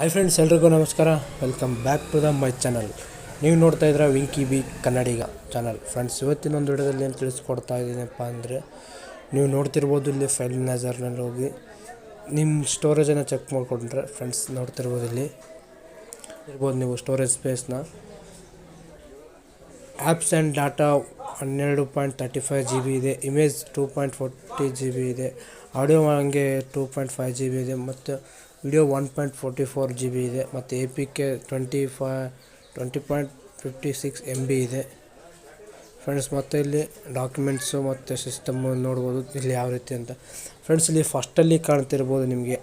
Hi friends, ಎಲ್ರಿಗೂ ನಮಸ್ಕಾರ. Welcome back to my channel. ನೀವು ನೋಡ್ತಾ ಇದ್ದೀರಾ Venki B Kannadiga channel. Friends, ಇವತ್ತಿನ ಒಂದು ವಿಡಿಯೋದಲ್ಲಿ ಏನು ತಿಳಿಸ್ಕೊಡ್ತಾ ಇದ್ದೀನಪ್ಪ ಅಂದರೆ, ನೀವು ನೋಡ್ತಿರ್ಬೋದು ಇಲ್ಲಿ ಫೈಲ್ ಮ್ಯಾನೇಜರ್ನಲ್ಲಿ ಹೋಗಿ ನಿಮ್ಮ ಸ್ಟೋರೇಜನ್ನು ಚೆಕ್ ಮಾಡಿಕೊಂಡ್ರೆ ಫ್ರೆಂಡ್ಸ್ ನೋಡ್ತಿರ್ಬೋದು ಇಲ್ಲಿ ಇರ್ಬೋದು ನೀವು ಸ್ಟೋರೇಜ್ ಸ್ಪೇಸ್ನ. ಆ್ಯಪ್ಸ್ ಆ್ಯಂಡ್ ಡಾಟಾ 12.35 GB ಇದೆ, ಇಮೇಜ್ 2.40 GB ಇದೆ, ಆಡಿಯೋ ಹಂಗೆ 2.5 GB ಇದೆ, ಮತ್ತು ವಿಡಿಯೋ 1.44 GB ಇದೆ, ಮತ್ತು APK 20.56 MB ಇದೆ ಫ್ರೆಂಡ್ಸ್. ಮತ್ತು ಇಲ್ಲಿ ಡಾಕ್ಯುಮೆಂಟ್ಸು ಮತ್ತು ಸಿಸ್ಟಮ್ ನೋಡ್ಬೋದು ಇಲ್ಲಿ ಯಾವ ರೀತಿ ಅಂತ. ಫ್ರೆಂಡ್ಸ್, ಇಲ್ಲಿ ಫಸ್ಟಲ್ಲಿ ಕಾಣ್ತಿರ್ಬೋದು ನಿಮಗೆ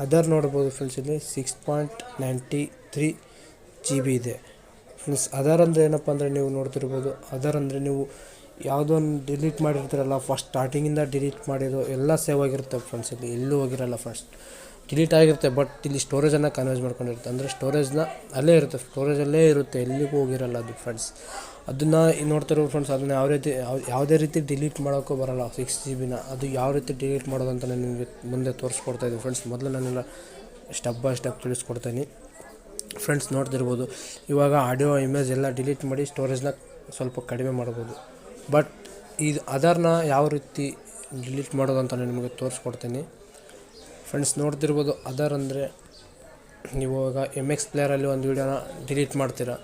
ಅದರ್ ನೋಡ್ಬೋದು ಫ್ರೆಂಡ್ಸ್. ಇಲ್ಲಿ 6.93 GB ಇದೆ ಫ್ರೆಂಡ್ಸ್. ಅದರ್ ಅಂದರೆ ಏನಪ್ಪ ಅಂದರೆ, ನೀವು ನೋಡ್ತಿರ್ಬೋದು ಅದರ್ ಅಂದರೆ ನೀವು ಯಾವುದೋ ಒಂದು ಡಿಲೀಟ್ ಮಾಡಿರ್ತೀರಲ್ಲ, ಫಸ್ಟ್ ಸ್ಟಾರ್ಟಿಂಗಿಂದ ಡಿಲೀಟ್ ಮಾಡಿದ್ದು ಎಲ್ಲ ಸೇವ್ ಆಗಿರುತ್ತೆ ಫ್ರೆಂಡ್ಸ್. ಇಲ್ಲಿ ಎಲ್ಲೂ ಹೋಗಿರಲ್ಲ, ಫಸ್ಟ್ ಡಿಲೀಟ್ ಆಗಿರುತ್ತೆ, ಬಟ್ ಇಲ್ಲಿ ಸ್ಟೋರೇಜನ್ನು ಕನ್ವರ್ಟ್ ಮಾಡ್ಕೊಂಡಿರುತ್ತೆ. ಅಂದರೆ ಸ್ಟೋರೇಜ್ನ ಅಲ್ಲೇ ಇರುತ್ತೆ, ಸ್ಟೋರೇಜಲ್ಲೇ ಇರುತ್ತೆ, ಎಲ್ಲಿಗೂ ಹೋಗಿರಲ್ಲ ಅದು ಫ್ರೆಂಡ್ಸ್. ಅದನ್ನು ನೋಡ್ತಿರೋ ಫ್ರೆಂಡ್ಸ್, ಅದನ್ನು ಯಾವುದೇ ರೀತಿ ಡಿಲೀಟ್ ಮಾಡೋಕ್ಕೂ ಬರೋಲ್ಲ 6 GB ಅದು ಯಾವ ರೀತಿ ಡಿಲೀಟ್ ಮಾಡೋದು ಅಂತ ನಾನು ನಿಮಗೆ ಮುಂದೆ ತೋರಿಸ್ಕೊಡ್ತಾಯಿದ್ದೀನಿ ಫ್ರೆಂಡ್ಸ್. ಮೊದಲು ನಾನೆಲ್ಲ ಸ್ಟೆಪ್ ಬೈ ಸ್ಟೆಪ್ ತಿಳಿಸ್ಕೊಡ್ತೀನಿ ಫ್ರೆಂಡ್ಸ್. ನೋಡ್ತಿರ್ಬೋದು ಇವಾಗ ಆಡಿಯೋ ಇಮೇಜ್ ಎಲ್ಲ ಡಿಲೀಟ್ ಮಾಡಿ ಸ್ಟೋರೇಜ್ನ ಸ್ವಲ್ಪ ಕಡಿಮೆ ಮಾಡ್ಬೋದು. ಬಟ್ ಇದು ಅದರ್ನ ಯಾವ ರೀತಿ ಡಿಲೀಟ್ ಮಾಡೋದು ಅಂತ ನಾನು ನಿಮಗೆ ತೋರಿಸ್ಕೊಡ್ತೀನಿ ಫ್ರೆಂಡ್ಸ್. ನೋಡ್ತಿರ್ಬೋದು ಅದರ್ ಅಂದರೆ, ನೀವು ಇವಾಗ MX ಪ್ಲೇಯರಲ್ಲಿ ಒಂದು ವೀಡಿಯೋನ ಡಿಲೀಟ್ ಮಾಡ್ತೀರಾ,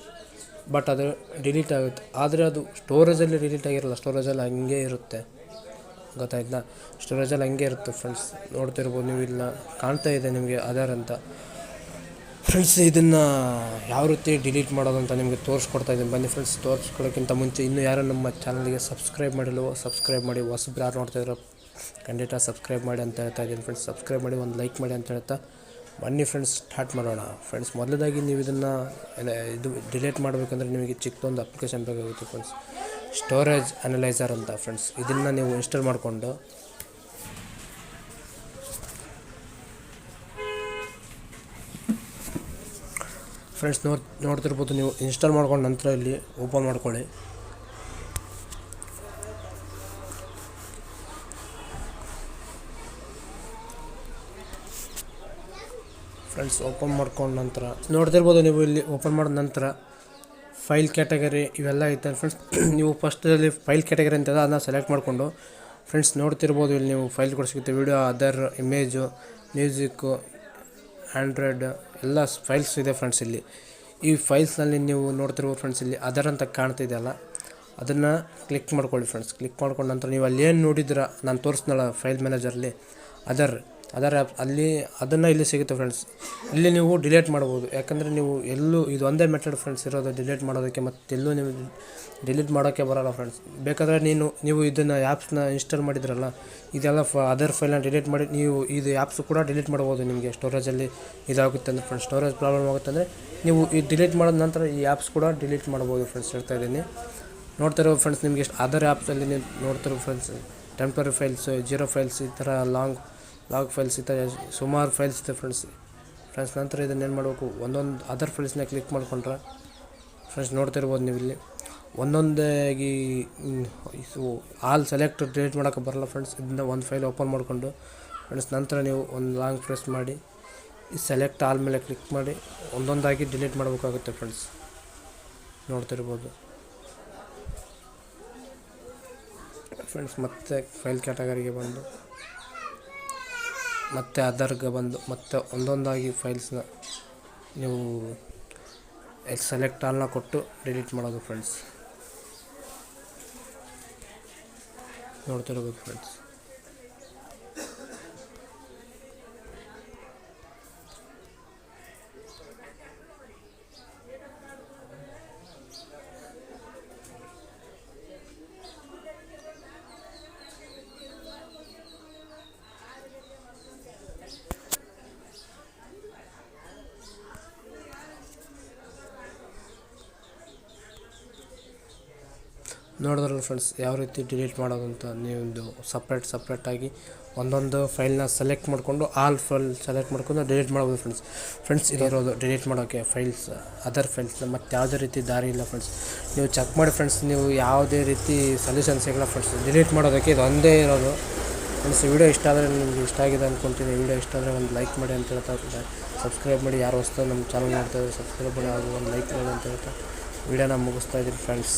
ಬಟ್ ಅದು ಡಿಲೀಟ್ ಆಗುತ್ತೆ, ಆದರೆ ಅದು ಸ್ಟೋರೇಜಲ್ಲಿ ಡಿಲೀಟ್ ಆಗಿರಲ್ಲ, ಸ್ಟೋರೇಜಲ್ಲಿ ಹಂಗೆ ಇರುತ್ತೆ, ಗೊತ್ತಾಯ್ತಾ? ಸ್ಟೋರೇಜಲ್ಲಿ ಹಂಗೆ ಇರುತ್ತೆ ಫ್ರೆಂಡ್ಸ್. ನೋಡ್ತಿರ್ಬೋದು ನೀವು ಇಲ್ಲ ಕಾಣ್ತಾ ಇದೆ ನಿಮಗೆ ಅದರ್ ಅಂತ ಫ್ರೆಂಡ್ಸ್. ಇದನ್ನು ಯಾವ ರೀತಿ ಡಿಲೀಟ್ ಮಾಡೋದು ಅಂತ ನಿಮಗೆ ತೋರಿಸ್ಕೊಡ್ತಾಯಿದ್ದೀನಿ ಬನ್ನಿ ಫ್ರೆಂಡ್ಸ್. ತೋರಿಸ್ಕೊಡೋಕ್ಕಿಂತ ಮುಂಚೆ ಇನ್ನೂ ಯಾರು ನಮ್ಮ ಚಾನಲ್ಗೆ ಸಬ್ಸ್ಕ್ರೈಬ್ ಮಾಡಿಲ್ವೋ ಸಬ್ಸ್ಕ್ರೈಬ್ ಮಾಡಿ. ಹೊಸಬ್ರು ಯಾರು ನೋಡ್ತಾಯಿದ್ರು ಖಂಡಿತ ಸಬ್ಸ್ಕ್ರೈಬ್ ಮಾಡಿ ಅಂತ ಹೇಳ್ತಾ ಇದ್ದೀನಿ ಫ್ರೆಂಡ್ಸ್. ಸಬ್ಸ್ಕ್ರೈಬ್ ಮಾಡಿ, ಒಂದು ಲೈಕ್ ಮಾಡಿ ಅಂತ ಹೇಳ್ತಾ ಬನ್ನಿ ಫ್ರೆಂಡ್ಸ್, ಸ್ಟಾರ್ಟ್ ಮಾಡೋಣ ಫ್ರೆಂಡ್ಸ್. ಮೊದಲದಾಗಿ ನೀವು ಇದನ್ನು ಇದು ಡಿಲೀಟ್ ಮಾಡಬೇಕಂದ್ರೆ ನಿಮಗೆ ಚಿಕ್ಕದೊಂದು ಅಪ್ಲಿಕೇಶನ್ ಬೇಕಾಗುತ್ತೆ ಫ್ರೆಂಡ್ಸ್, ಸ್ಟೋರೇಜ್ ಅನಲೈಸರ್ ಅಂತ ಫ್ರೆಂಡ್ಸ್. ಇದನ್ನು ನೀವು ಇನ್ಸ್ಟಾಲ್ ಮಾಡಿಕೊಂಡು ಫ್ರೆಂಡ್ಸ್ ನೋಡ್ತಿರ್ಬೋದು. ನೀವು ಇನ್ಸ್ಟಾಲ್ ಮಾಡ್ಕೊಂಡು ನಂತರ ಇಲ್ಲಿ ಓಪನ್ ಮಾಡ್ಕೊಳ್ಳಿ ಫ್ರೆಂಡ್ಸ್. ಓಪನ್ ಮಾಡ್ಕೊಂಡ ನಂತರ ನೋಡ್ತಿರ್ಬೋದು ನೀವು ಇಲ್ಲಿ ಓಪನ್ ಮಾಡಿದ ನಂತರ ಫೈಲ್ ಕ್ಯಾಟಗರಿ ಇವೆಲ್ಲ ಐತೆ ಫ್ರೆಂಡ್ಸ್. ನೀವು ಫಸ್ಟಲ್ಲಿ ಫೈಲ್ ಕ್ಯಾಟಗರಿ ಅಂತ ಅದನ್ನು ಸೆಲೆಕ್ಟ್ ಮಾಡಿಕೊಂಡು ಫ್ರೆಂಡ್ಸ್ ನೋಡ್ತಿರ್ಬೋದು ಇಲ್ಲಿ ನೀವು ಫೈಲ್ ಕೂಡ ಸಿಗುತ್ತೆ, video, other, image, music, Android ಎಲ್ಲ ಫೈಲ್ಸ್ ಇದೆ ಫ್ರೆಂಡ್ಸ್. ಇಲ್ಲಿ ಈ ಫೈಲ್ಸ್ನಲ್ಲಿ ನೀವು ನೋಡ್ತಿರ್ಬೋದು ಫ್ರೆಂಡ್ಸ್, ಇಲ್ಲಿ ಅದರ್ ಅಂತ ಕಾಣ್ತಿದೆಯಲ್ಲ, ಅದನ್ನು ಕ್ಲಿಕ್ ಮಾಡ್ಕೊಳ್ಳಿ ಫ್ರೆಂಡ್ಸ್. ಕ್ಲಿಕ್ ಮಾಡ್ಕೊಂಡ ನಂತರ ನೀವು ಅಲ್ಲಿ ಏನು ನೋಡಿದ್ರೆ ನಾನು ತೋರಿಸ್ನಲ್ಲ ಫೈಲ್ ಮ್ಯಾನೇಜರ್ಲಿ ಅದರ್ ಆ್ಯಪ್, ಅಲ್ಲಿ ಅದನ್ನು ಇಲ್ಲಿ ಸಿಗುತ್ತೆ ಫ್ರೆಂಡ್ಸ್. ಇಲ್ಲಿ ನೀವು ಡಿಲೀಟ್ ಮಾಡ್ಬೋದು, ಯಾಕಂದರೆ ನೀವು ಎಲ್ಲೂ ಇದು ಒಂದೇ ಮೆಥಡ್ ಫ್ರೆಂಡ್ಸ್ ಇರೋದು ಡಿಲೀಟ್ ಮಾಡೋದಕ್ಕೆ, ಮತ್ತು ಎಲ್ಲೂ ನೀವು ಡಿಲೀಟ್ ಮಾಡೋಕ್ಕೆ ಬರೋಲ್ಲ ಫ್ರೆಂಡ್ಸ್. ಬೇಕಾದರೆ ನೀವು ಇದನ್ನು ಆ್ಯಪ್ಸ್ನ ಇನ್ಸ್ಟಾಲ್ ಮಾಡಿದ್ರಲ್ಲ, ಇದೆಲ್ಲ ಅದರ್ ಫೈಲ್ನ ಡಿಲೀಟ್ ಮಾಡಿ ನೀವು ಇದು ಆ್ಯಪ್ಸು ಕೂಡ ಡಿಲೀಟ್ ಮಾಡ್ಬೋದು. ನಿಮಗೆ ಸ್ಟೋರೇಜಲ್ಲಿ ಇದಾಗುತ್ತೆ ಅಂದರೆ ಫ್ರೆಂಡ್ಸ್, ಸ್ಟೋರೇಜ್ ಪ್ರಾಬ್ಲಮ್ ಆಗುತ್ತೆ ಅಂದರೆ ನೀವು ಈ ಡಿಲೀಟ್ ಮಾಡಿದ ನಂತರ ಈ ಆ್ಯಪ್ಸ್ ಕೂಡ ಡಿಲೀಟ್ ಮಾಡ್ಬೋದು ಫ್ರೆಂಡ್ಸ್, ಹೇಳ್ತಾ ಇದ್ದೀನಿ. ನೋಡ್ತಿರೋ ಫ್ರೆಂಡ್ಸ್, ನಿಮಗೆ ಅದರ್ ಆ್ಯಪ್ಸಲ್ಲಿ ನೀವು ನೋಡ್ತಿರೋ friends temporary files, zero files, ಈ ಥರ ಲಾಗ್ ಫೈಲ್ಸ್, ಈ ಥರ ಸುಮಾರು ಫೈಲ್ಸ್ ಇದೆ ಫ್ರೆಂಡ್ಸ್. ನಂತರ ಇದನ್ನು ಏನು ಮಾಡಬೇಕು, ಒಂದೊಂದು ಅದರ್ ಫೈಲ್ಸ್ನ ಕ್ಲಿಕ್ ಮಾಡ್ಕೊಂಡ್ರೆ ಫ್ರೆಂಡ್ಸ್ ನೋಡ್ತಿರ್ಬೋದು ನೀವು ಇಲ್ಲಿ ಒಂದೊಂದಾಗಿ ಆಲ್ ಸೆಲೆಕ್ಟ್ ಡಿಲೀಟ್ ಮಾಡೋಕ್ಕೆ ಬರೋಲ್ಲ ಫ್ರೆಂಡ್ಸ್. ಇದರಿಂದ ಒಂದು ಫೈಲ್ ಓಪನ್ ಮಾಡಿಕೊಂಡು ಫ್ರೆಂಡ್ಸ್ ನಂತರ ನೀವು ಒಂದು ಲಾಂಗ್ ಪ್ರೆಸ್ ಮಾಡಿ ಈ ಸೆಲೆಕ್ಟ್ ಆಲ್ ಮೇಲೆ ಕ್ಲಿಕ್ ಮಾಡಿ ಒಂದೊಂದಾಗಿ ಡಿಲೀಟ್ ಮಾಡಬೇಕಾಗುತ್ತೆ ಫ್ರೆಂಡ್ಸ್. ನೋಡ್ತಿರ್ಬೋದು ಫ್ರೆಂಡ್ಸ್. ಮತ್ತೆ ಫೈಲ್ ಕ್ಯಾಟಗರಿಗೆ ಬಂದು ಮತ್ತು ಅದರ್ಗೆ ಬಂದು ಮತ್ತೆ ಒಂದೊಂದಾಗಿ ಫೈಲ್ಸ್ನ ನೀವು ಸೆಲೆಕ್ಟ್ ಆಲ್ನ ಕೊಟ್ಟು ಡಿಲೀಟ್ ಮಾಡೋದು ಫ್ರೆಂಡ್ಸ್. ನೋಡ್ತಿರ್ಬೋದು ಫ್ರೆಂಡ್ಸ್. ನೋಡಿದ್ರಲ್ಲ ಫ್ರೆಂಡ್ಸ್ ಯಾವ ರೀತಿ ಡಿಲೀಟ್ ಮಾಡೋದು ಅಂತ. ನೀವೊಂದು ಸಪ್ರೇಟಾಗಿ ಒಂದೊಂದು ಫೈಲ್ನ ಸೆಲೆಕ್ಟ್ ಮಾಡಿಕೊಂಡು ಆಲ್ ಫೈಲ್ ಸೆಲೆಕ್ಟ್ ಮಾಡ್ಕೊಂಡು ಡಿಲೀಟ್ ಮಾಡ್ಬೋದು ಫ್ರೆಂಡ್ಸ್. ಇರೋದು ಡಿಲೀಟ್ ಮಾಡೋಕ್ಕೆ ಫೈಲ್ಸ್, ಅದರ್ ಫೈಲ್ಸ್ನ ಮತ್ತು ಯಾವುದೇ ರೀತಿ ದಾರಿ ಇಲ್ಲ ಫ್ರೆಂಡ್ಸ್. ನೀವು ಚೆಕ್ ಮಾಡಿ ಫ್ರೆಂಡ್ಸ್, ನೀವು ಯಾವುದೇ ರೀತಿ ಸೊಲ್ಯೂಷನ್ ಸಿಗಲ್ಲ ಫ್ರೆಂಡ್ಸ್. ಡಿಲೀಟ್ ಮಾಡೋದಕ್ಕೆ ಇದು ಒಂದೇ ಇರೋದು ಫ್ರೆಂಡ್ಸ್ ವಿಡಿಯೋ ಇಷ್ಟ ಆದರೆ ನಿಮಗೆ ಇಷ್ಟ ಆಗಿದೆ ಅಂದ್ಕೊಳ್ತೀನಿ. ವಿಡಿಯೋ ಇಷ್ಟ ಆದರೆ ಒಂದು ಲೈಕ್ ಮಾಡಿ ಅಂತ ಹೇಳ್ತಾ ಸಬ್ಸ್ಕ್ರೈಬ್ ಮಾಡಿ. ಯಾರು ಹೊಸ್ತು ನಮ್ಮ ಚಾನಲ್ ನೋಡ್ತಾಯಿದ್ದಾರೆ ಸಬ್ಸ್ಕ್ರೈಬ್ ಮಾಡಿ ಹಾಗೂ ಒಂದು ಲೈಕ್ ಮಾಡಿ ಅಂತ ಹೇಳ್ತಾ ವಿಡಿಯೋನ ಮುಗಿಸ್ತಾ ಇದ್ದೀನಿ ಫ್ರೆಂಡ್ಸ್.